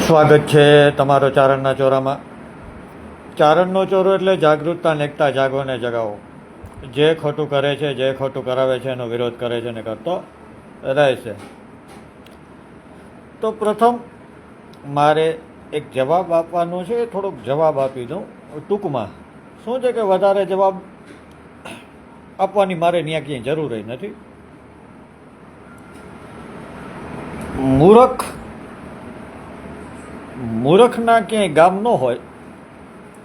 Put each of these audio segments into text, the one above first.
સ્વાગત છે તમારો ચારણના ચોરામાં. ચારણનો ચોરો એટલે જાગૃતતા, એકતા, જાગો ને જગાવો. જે ખોટું કરે છે, જે ખોટું કરાવે છે એનો વિરોધ કરે છે ને કરતો રહેશે. તો પ્રથમ મારે એક જવાબ આપવાનો છે. થોડોક જવાબ આપી દઉં ટૂંકમાં. શું છે કે વધારે જવાબ આપવાની મારે ત્યાં ક્યાંય જરૂર નથી. મૂર્ખના ક્યાંય ગામ ન હોય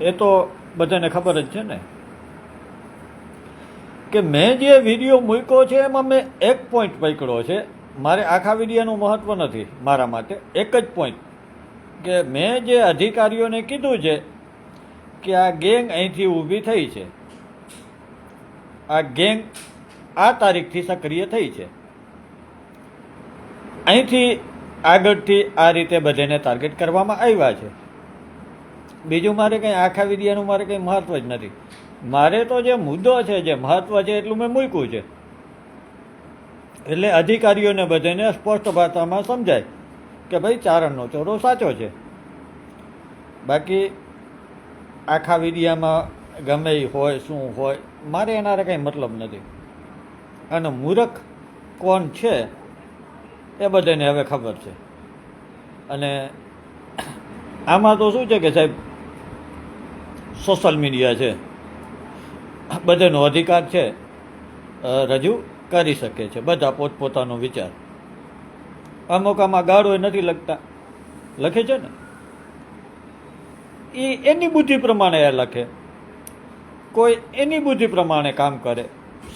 એ તો બધાને ખબર જ છે ને. કે મેં જે વિડીયો મૂક્યો છે એમાં મેં એક પોઈન્ટ પકડ્યો છે. મારે આખા વિડીયોનું મહત્વ નથી મારા માટે. એક જ પોઈન્ટ કે મેં જે અધિકારીઓને કીધું છે કે આ ગેંગ અહીંથી ઊભી થઈ છે, આ ગેંગ આ તારીખથી સક્રિય થઈ છે, અહીંથી આગળથી આ રીતે બધાને ટાર્ગેટ કરવામાં આવ્યા છે. બીજું મારે કંઈ આખા વિડીયોનું મારે કંઈ મહત્વ જ નથી. મારે તો જે મુદ્દો છે, જે મહત્વ છે એટલું મેં મૂક્યું છે. એટલે અધિકારીઓને બધાને સ્પષ્ટ ભાષામાં સમજાય કે ભાઈ ચારણનો ચોરો સાચો છે. બાકી આખા વિડીયામાં ગમે એ હોય શું હોય મારે એનારે કંઈ મતલબ નથી. અને મૂર્ખ કોણ છે એ બધાને હવે ખબર છે. અને આમાં તો શું છે કે સાહેબ, સોશિયલ મીડિયા છે, બધાનો અધિકાર છે, રજૂ કરી શકે છે બધા પોતપોતાનો વિચાર. અમુક આમાં ગાળો નથી લખતા, લખે છે ને એ એની બુદ્ધિ પ્રમાણે એ લખે. કોઈ એની બુદ્ધિ પ્રમાણે કામ કરે,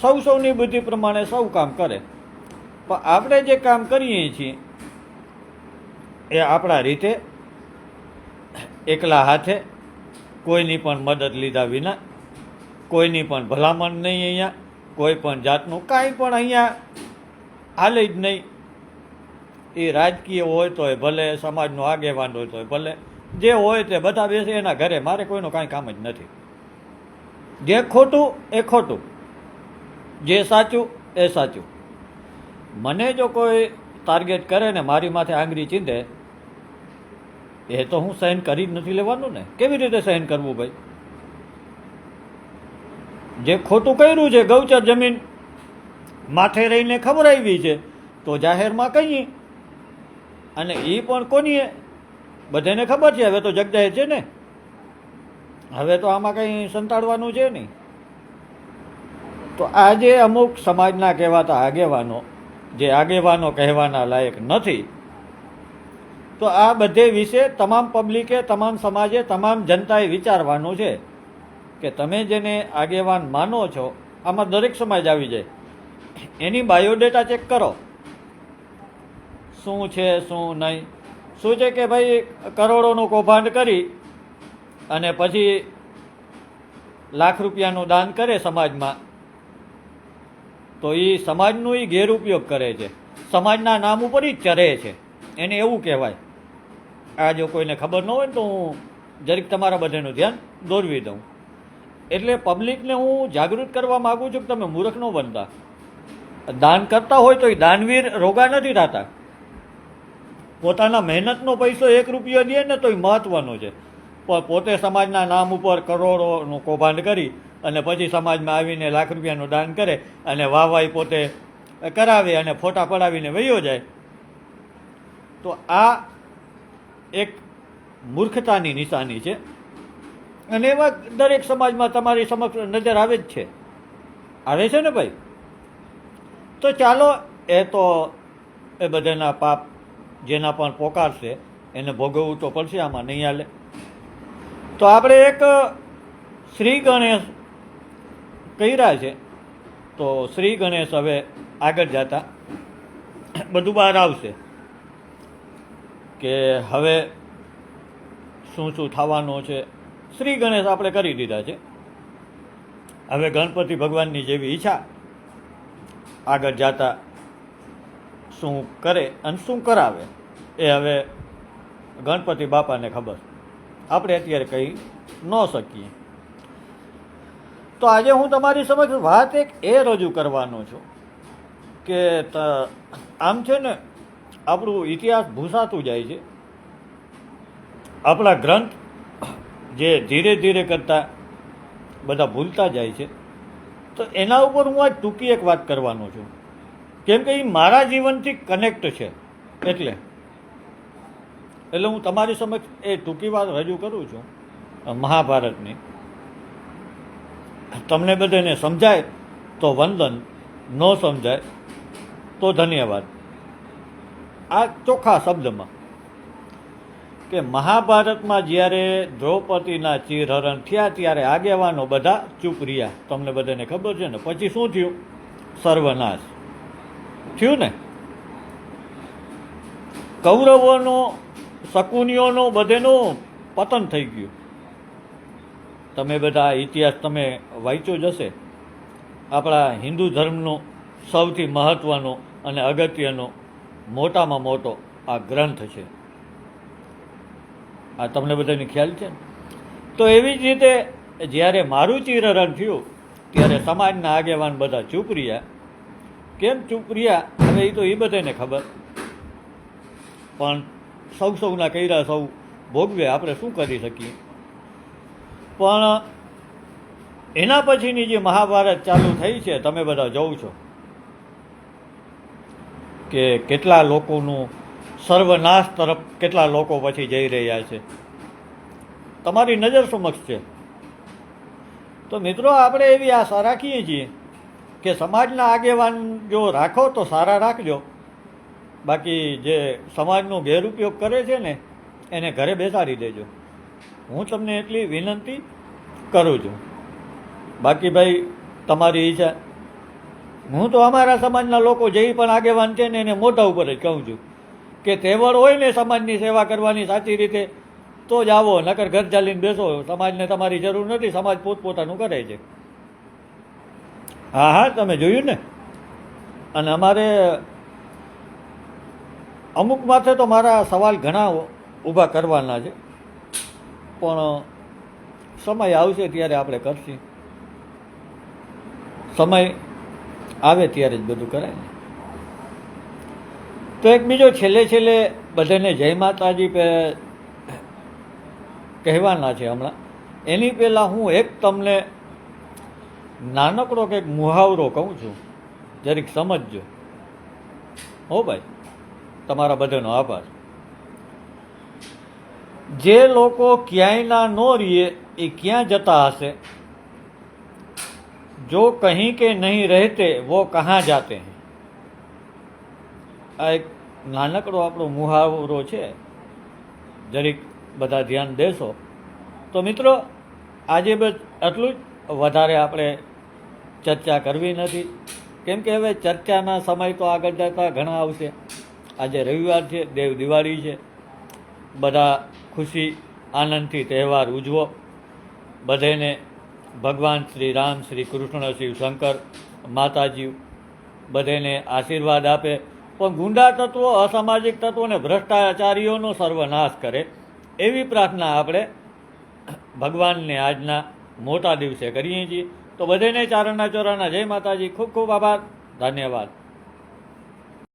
સૌની બુદ્ધિ પ્રમાણે સૌ કામ કરે. પણ આપણે જે કામ કરીએ છીએ એ આપણા રીતે, એકલા હાથે, કોઈની પણ મદદ લીધા વિના, કોઈની પણ ભલામણ નહીં. અહીંયા કોઈ પણ જાતનું કાંઈ પણ અહીંયા હાલે જ નહીં. એ રાજકીય હોય તોય ભલે, સમાજનો આગેવાન હોય તોય ભલે, જે હોય તે બધા બેસે એના ઘરે. મારે કોઈનું કાંઈ કામ જ નથી. જે ખોટું એ ખોટું, જે સાચું એ સાચું. મને જો કોઈ ટાર્ગેટ કરે ને મારી માથે આંગળી ચીંધે એ તો હું સહન કરી જ નથી લેવાનું ને. કેવી રીતે સહન કરવું ભાઈ? જે ખોટું કર્યું છે, ગૌચર જમીન માથે રહીને ખબર આવી છે તો જાહેરમાં કહીએ. અને એ પણ કોનીએ? બધાને ખબર છે. હવે તો જગજાહેર છે ને. હવે તો આમાં કંઈ સંતાડવાનું છે નહીં. તો આજે અમુક સમાજના કહેવાતા આગેવાનો, જે આગેવાનો કહેવાના લાયક નથી, તો આ બધે વિશે તમામ પબ્લિકે, તમામ સમાજે, તમામ જનતાએ વિચારવાનું છે કે તમે જેને આગેવાન માનો છો, આમાં દરેક સમાજ આવી જાય. એની બાયોડેટા ચેક કરો, શું છે શું નહીં. શું છે કે ભાઈ કરોડોનું કૌભાંડ કરી અને પછી લાખ રૂપિયાનું દાન કરે સમાજમાં, તો એ સમાજનું એ ગેરઉપયોગ કરે છે. સમાજના નામ ઉપર જ ચરે છે. એને એવું કહેવાય. આ જો કોઈને ખબર ન હોય ને તો હું જરીક તમારા બધાનું ધ્યાન દોરવી દઉં. એટલે પબ્લિકને હું જાગૃત કરવા માગું છું કે તમે મૂર્ખ ન બનતા. દાન કરતા હોય તો એ દાનવીર રોગા નથી થતા. પોતાના મહેનતનો પૈસો 1 રૂપિયો દે ને તો એ મહત્વનો છે. પણ પોતે સમાજના નામ ઉપર કરોડોનું કૌભાંડ કરી અને પછી સમાજમાં આવીને લાખ રૂપિયાનું દાન કરે અને વાહવાઈ પોતે કરાવે અને ફોટા પડાવીને વયો જાય, તો આ એક મૂર્ખતાની નિશાની છે. અને એવા દરેક સમાજમાં તમારી સમક્ષ નજર આવે જ છે. આવે છે ને ભાઈ? તો ચાલો, એ તો એ બધાના પાપ જેના પણ પોકારશે એને ભોગવવું તો પડશે. આમાં નહીં હાલે. તો આપણે એક શ્રી ગણેશ કર્યા છે. તો શ્રી ગણેશ હવે આગળ જતા બધું બહાર આવશે કે હવે શું શું થવાનું છે. શ્રી ગણેશ આપણે કરી દીધા છે. હવે ગણપતિ ભગવાનની જેવી ઈચ્છા આગળ જતા શું કરે અને શું કરાવે એ હવે ગણપતિ બાપાને ખબર. આપણે અત્યારે કહી ન શકીએ. તો આજે હું તમારી સમક્ષ વાત એક એ રજૂ કરવાનો છું કે આમ છે ને આપણું ઇતિહાસ ભૂસાતું જાય છે. આપણા ગ્રંથ જે ધીરે ધીરે કરતાં બધા ભૂલતા જાય છે, તો એના ઉપર હું આજ ટૂંકી એક વાત કરવાનો છું, કેમ કે એ મારા જીવનથી કનેક્ટ છે. એટલે હું તમારી સમક્ષ એ ટૂંકી વાત રજૂ કરું છું મહાભારતની. તમને બધાને સમજાય તો વંદન, ન સમજાય તો ધન્યવાદ. આ ચોખ્ખા શબ્દમાં કે મહાભારતમાં જ્યારે દ્રૌપદીના ચીરહરણ થયા ત્યારે આગેવાનો બધા ચૂપ રહ્યા. તમને બધાને ખબર છે ને. પછી શું થયું? સર્વનાશ થયું ને. કૌરવોનો, શકુનીઓનો બધેનું પતન થઈ ગયું. તમે બધા ઇતિહાસ તમે વાંચ્યો જ હશે. આપણા હિન્દુ ધર્મનો સૌથી મહત્ત્વનો અને અગત્યનો મોટામાં મોટો આ ગ્રંથ છે. આ તમને બધાને ખ્યાલ છે ને. તો એવી જ રીતે જ્યારે મારું ચીરહરણ થયું ત્યારે સમાજના આગેવાન બધા ચૂપ રહ્યા. કેમ ચૂપ રહ્યા? હવે એ તો એ બધાને ખબર, પણ સૌના કર્યા સૌ ભોગવે, આપણે શું કરી શકીએ. પણ એના પછીની જે મહાભારત ચાલુ થઈ છે, તમે બધા જોઉં છો કે કેટલા લોકોનું સર્વનાશ તરફ કેટલા લોકો પછી જઈ રહ્યા છે. તમારી નજર સમક્ષ છે. તો મિત્રો, આપણે એવી આશા રાખીએ છીએ કે સમાજના આગેવાન જો રાખો તો સારા રાખજો, બાકી જે સમાજનો ગેરઉપયોગ કરે છે ને એને ઘરે બેસાડી દેજો. હું તમને એટલી વિનંતી કરું છું. બાકી ભાઈ તમારી ઈચ્છા. હું તો અમારા સમાજના લોકો જે પણ આગેવાન છે ને એને મોઢા ઉપર જ કહું છું કે તેવડ હોય ને સમાજની સેવા કરવાની સાચી રીતે તો જ આવો, નકર ઘર ચાલીને બેસો. સમાજને તમારી જરૂર નથી, સમાજ પોતપોતાનું કરે છે. હા, તમે જોયું ને. અને અમારે અમુક માથે તો મારા સવાલ ઘણા ઊભા કરવાના છે, પણ સમય આવશે ત્યારે આપણે કરશું. સમય આવે ત્યારે જ બધું કરાય ને. તો એક બીજો છેલ્લે બધાને જય માતાજી કહેવાના છે હમણાં. એની પહેલાં હું એક તમને નાનકડો કંઈક મુહાવરો કહું છું, જરીક સમજજો. હો ભાઈ, તમારા બધાનો આભાર. જે લોકો ક્યાંયના ન રહીએ એ ક્યાં જતા હશે? જો કहीं કે નહીં રહેતે વો કહાં જાતે હૈ. આ એક નાનકડો આપણો મુહાવરો છે, જરીક બધા ધ્યાન દેશો. તો મિત્રો, આજે બસ આટલું જ. વધારે આપણે ચર્ચા કરવી નથી, કેમ કે હવે ચર્ચાના સમય તો આગળ જતા ઘણા આવશે. આજે રવિવાર છે, દેવ દિવાળી છે. બધા ખુશી આનંદથી તહેવાર ઉજવો. બધાને ભગવાન શ્રી રામ, શ્રી કૃષ્ણ, શિવ શંકર, માતાજી બધાને આશીર્વાદ આપે, પણ ગુંડા તત્વો, અસામાજિક તત્વો અને ભ્રષ્ટાચારીઓનો સર્વનાશ કરે એવી પ્રાર્થના આપણે ભગવાનને આજના મોટા દિવસે કરીએ છીએ. તો બધાને ચારણના ચોરાના જય માતાજી. ખૂબ ખૂબ આભાર. ધન્યવાદ.